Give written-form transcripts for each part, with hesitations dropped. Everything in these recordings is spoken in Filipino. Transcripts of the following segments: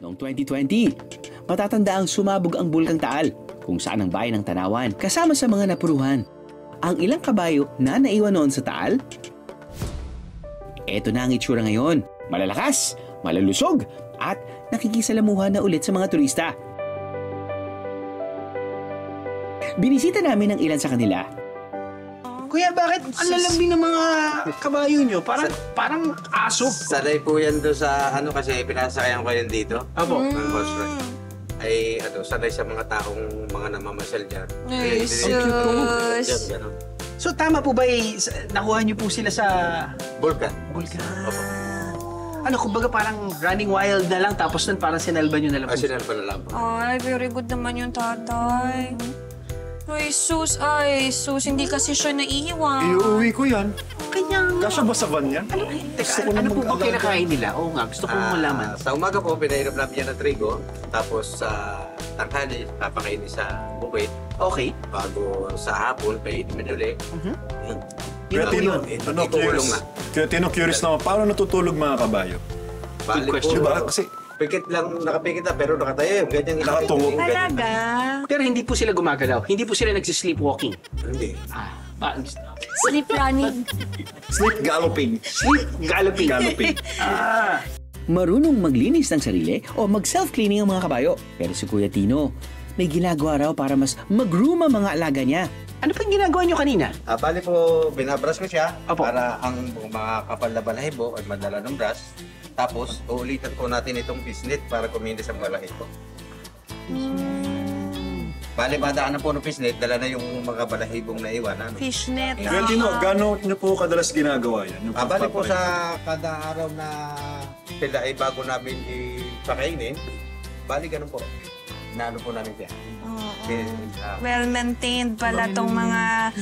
Noong 2020, matatanda ang sumabog ang Bulkang Taal, kung saan ang bayan ng Tanawan kasama sa mga napuruhan. Ang ilang kabayo na naiwan noon sa Taal, eto na ang itsura ngayon. Malalakas, malalusog, at nakikisalamuha na ulit sa mga turista. Binisita namin ang ilan sa kanila. Kuya, bakit ang lalambing ng mga kabayo nyo? Parang aso. Sanay po yan doon sa kasi pinasakayan ko yan dito. Apo. Ang horse ride. Ay sanay sa mga taong mga namamasyal dyan. Ay, sus. Gano'n. So tama po ba nakuha nyo po sila sa Vulcan. Bulkan? Opo. Kumbaga parang running wild na lang tapos nun parang sinalba nyo na lang po. Sinalba na lang po. Ay, very good naman yung tatay. Ay, sus, hindi kasi siya naiiwan. Iuwi ko yan. Kanya nga. Kasya ba sa van yan? Ano po ba kinakain nila? Oo nga, gusto kong malaman. Sa umaga po, pinainom namin yan ng trigo. Tapos sa tanghali, papakainin sa bukid. Okay. Bago sa hapon, painimin ulit. Kaya Tino, curious naman, paano natutulog mga kabayo? Bali po, Diba? Kasi pikit lang, nakapikit na, pero nakatayo. Ganyan Nakatungo. Talaga? Pero hindi po sila gumagalaw. Hindi po sila nagsisleepwalking. Hindi. Sleep running. sleep galloping. Sleep galloping. Marunong maglinis ng sarili o mag-self-cleaning ang mga kabayo. Pero si Kuya Tino, may ginagawa raw para mas mag-groom ang mga alaga niya. Ano pa yung ginagawa nyo kanina? Bali po, binabrush ko siya Opo. para ang mga kapal na balahibo ay madala ng brush. Tapos, uulitan po natin itong pisnit para kuminis ang balahibo. Bali, madaan na po ng pisnit, dala na yung mga balahibong naiwan. Fishnet. Kaya Tino, gano'n nyo po kadalas ginagawa yan? Yung Bali po pagpapahinga? sa kada araw na sila ay bago namin ipakainin, bali ganun po. Inaano po namin siya. Well-maintained pala tong mga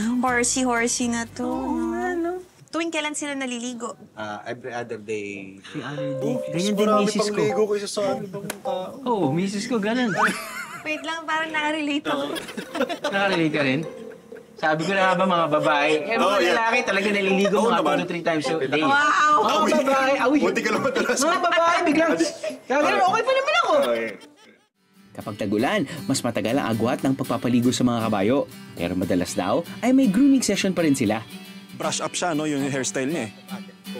horsey na to. Tuwing kailan sila naliligo? Every other day. Ganyan din Marami misis pang ko. ligo kaysa sa ibang tao. Oo, misis ko ganun. Wait lang, parang nakarelate ako. Nakarelate ka rin? Sabi ko na nga ba mga babae, mga lalaki talaga naliligo mga 2 to 3 times a day. Wow! Mga babae, Buti ka lang madalas. mga babae biglang, gagawin, okay pa naman ako. Okay. Kapag tagulan, mas matagal ang agwat ng pagpapaligo sa mga kabayo. Pero madalas daw ay may grooming session pa rin sila. Brush up siya, no? Yung hairstyle niya eh.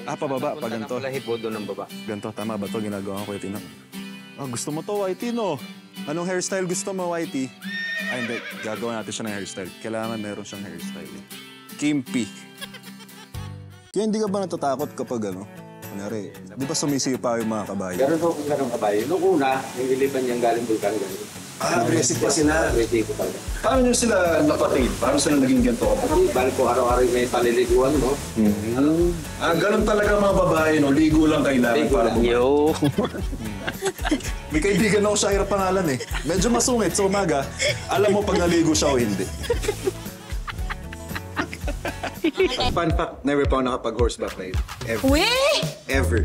Pababa, pa ganito. Balahibo doon ng baba. Ganito, tama ba ito? Ginagawa ko, Tino. Gusto mo to, Whitey, no? Anong hairstyle gusto mo, Whitey? Ay, hindi. Gagawa natin siya ng hairstyle. Kailangan meron siyang hairstyle. Kimpi. Kaya hindi ka ba natatakot kapag kunyari, di ba sumisipa yung mga kabayo? Ganun po kung ganun kabayo. Noong una, yung ilipan niyang galing bulkan ganun. Aggressive pa sila. Aggressive po talaga. Paano nyo sila napatingin? Paano sila naging ganito? Kasi bali po araw-araw may paliliguan, no? Ganun talaga mga babae, no? Ligo lang kailangan Ligo para lang. Yo! May kaibigan ako sa hirap pangalan eh. Medyo masungit sa umaga. Alam mo pag naligo siya o hindi. Fun fact, never pa ako nakapag-horseback ride. Ever. Weh! Ever.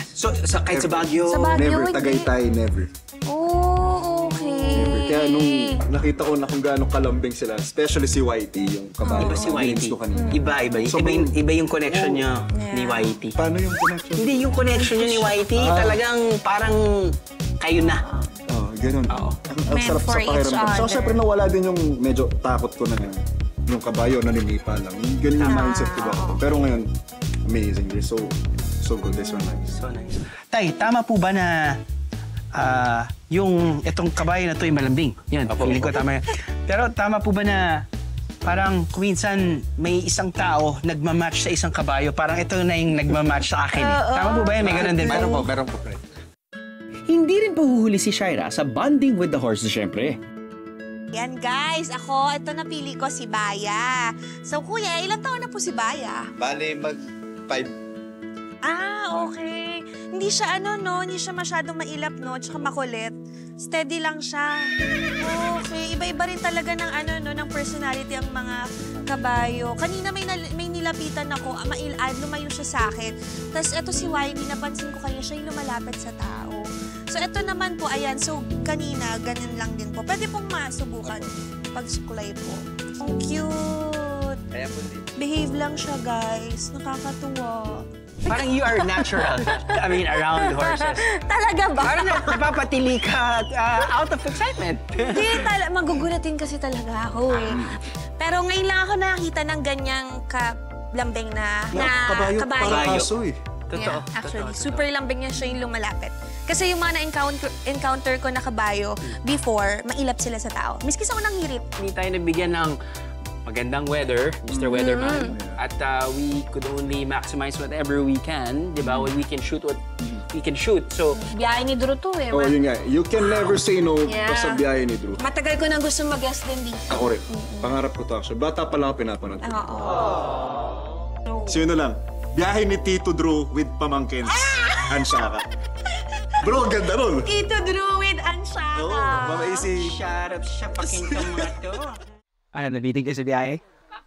So, kahit sa Baguio, Sa Baguio, Never. hindi. Tagaytay, never. Oh, okay. Kaya nung nakita ko na kung gaano kalambing sila, especially si Whitey, yung kabayo. iba si Whitey. Ko kanina. Iba yung connection niya ni Whitey. Paano yung connection? Hindi yung connection niya ni Whitey, talagang parang kayo na. Ganun. Ang Meant sarap for sa pakiramdam. each So, other. syempre nawala din yung medyo takot ko na yung kabayo naninipa lang. Ganun yung mindset ko ba? Pero ngayon, amazing. They're so good. They're so nice. So nice. Tay, tama po ba na yung itong kabayo na to ay malambing? Yan, feeling ko tama yan. Pero tama po ba na parang minsan may isang tao nagmamatch sa isang kabayo, parang ito na yung nagmamatch sa akin eh. Tama po ba yan? May ganun din ba? Meron po. Hindi rin pahuhuli si Shaira sa bonding with the horse syempre. Yan guys, ito napili ko si Baya. So kuya, ilang taon na po si Baya? Bali, mag-5. Okay. Hindi siya hindi siya masyadong mailap, no? Tsaka makulit. Steady lang siya. Okay. Iba-iba rin talaga ng ng personality ang mga kabayo. Kanina may nilapitan ako, lumayo siya sa akin. Tapos eto si Whitey, napansin ko kanya siya yung lumalapit sa tao. So eto naman po, ayan. So kanina, ganun lang din po. Pwede pong masubukan pag suklay po. Ang cute. Kaya po din. Behave lang siya, guys. Nakakatuwa. Parang you are natural. I mean, around horses. Talaga ba? Parang napapatili ka out of excitement. Hindi, magugulatin kasi talaga ako eh. Pero ngayon lang ako nakakita ng ganyang lambing na Kabayo. Para aso eh. Totoo. Yeah, actually, super lambing niya siya yung lumalapit. Kasi yung mga na-encounter ko na kabayo, before, mailap sila sa tao. Miski sa unang hirit. Hindi tayo nabigyan ng magandang weather, Mr. Weatherman. At we could only maximize whatever we can, di ba? We can shoot what we can shoot. So, Biyahe ni Drew to eh. Oh, yun nga. You can never say no sa biyahe ni Drew. Matagal ko nang gusto mag-guest din dito. Ako rin. Pangarap ko to actually. Bata pa lang ako pinapanood. Oo. Sino lang? Biyahe ni Tito Drew with pamangkins. Ansaka. Bro, ganda nun. Tito Drew with Ansaka. Baka isi... shout out siya pakinggan mga to. Ano, nabitig ka sa biyahe?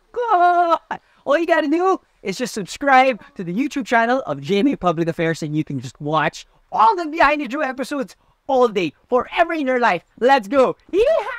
Cool! All you gotta do is just subscribe to the YouTube channel of GMA Public Affairs and you can just watch all the Behind the Drew episodes all day, forever in your life. Let's go! Yeehaw!